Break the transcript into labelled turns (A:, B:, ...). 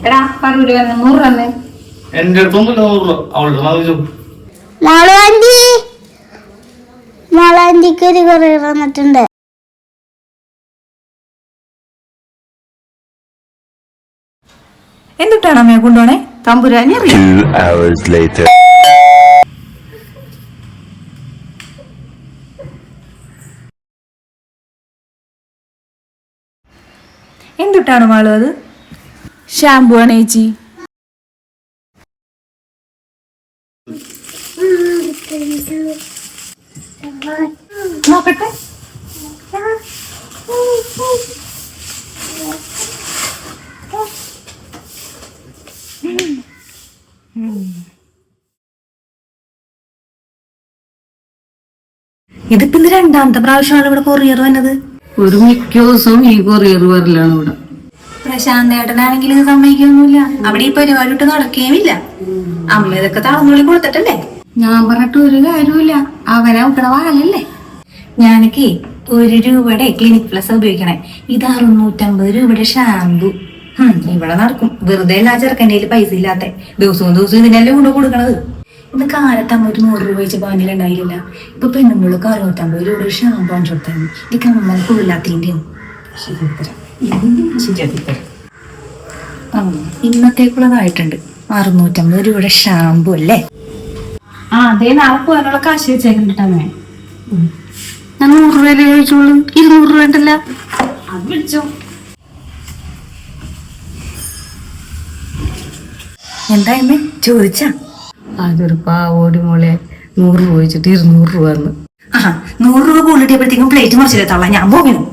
A: എടാ 100 തന്നെ.
B: എന്റെ അടുത്തൊന്നും 100
C: മോളാന്റിക്ക് ഒരു കൊറിയർ വന്നിട്ടുണ്ട്.
A: എന്തിട്ടാണ് അമ്മയെ കൊണ്ടുപോണേ? തമ്പുരാനെ അറിയാം.
D: 2 hours later.
A: എന്തിട്ടാണ് മാളു അത്? ഷാമ്പു ആണ് ചേച്ചി. നോക്കട്ടെ. ഇതിപ്പോ ഇത് 2ാമത്തെ പ്രാവശ്യമാണ് ഇവിടെ കൊറിയർ വന്നത്.
E: ഒരു മിക്ക ദിവസവും ഈ കൊറിയർ വരലാണ് ഇവിടെ.
A: പ്രശാന്ത് ഏട്ടനാണെങ്കിൽ ഇത് സമ്മതിക്കൊന്നുമില്ല. അവിടെ ഈ പരിപാടി ഇട്ട് നടക്കുകയുമില്ല. അമ്മ ഇതൊക്കെ തളന്നുള്ളി കൊടുത്തിട്ടല്ലേ.
E: ഞാൻ പറഞ്ഞിട്ട് ഒരു കാര്യമില്ല, അവനെ ഇവിടെ വാഴല്ലേ.
A: ഞാനൊക്കെ 1 രൂപയുടെ ക്ലിനിക് പ്ലസ് ഉപയോഗിക്കണേ. ഇത് 650 രൂപയുടെ ഷാമ്പു. ഇവിടെ നടക്കും. വെറുതെ എല്ലാ ചെറുക്കൻ്റെ പൈസ ഇല്ലാത്ത ദിവസവും ഇതിനെല്ലാം കൊണ്ട് കൊടുക്കണത്. ഇന്ന് കാലത്ത് അമ്മ 100 രൂപ വെച്ച് പാനിലുണ്ടായില്ല. ഇപ്പൊ പെണ്ണുങ്ങൾക്ക് 650 രൂപയുടെ ഷാമ്പു വാങ്ങിച്ചു കൊടുത്താൽ ഇത് കമ്മൽ കൊള്ളില്ലാത്തതിന്റെ ഇന്നത്തേക്കുള്ളതായിട്ടുണ്ട്. 650 രൂപയുടെ ഷാമ്പു അല്ലേ?
E: അതേ നാളെ പോകാനുള്ള കാശ് വെച്ചേക്കണ്ടേ. ഞാൻ 100 രൂപ ചോദിച്ചോളൂ. 200 രൂപ ഉണ്ടല്ല, അത് വിളിച്ചോ.
A: എന്താ ചോദിച്ചാ?
E: അതൊരു പാവോടി മോളെ, 100 രൂപ വെച്ചിട്ട് 200 രൂപ വന്ന്.
A: 100 രൂപ കൂടുതലിട്ടപ്പോഴത്തേക്കും പ്ലേറ്റ് മറിച്ചില്ല തള്ള. ഞാൻ പോകുന്നു.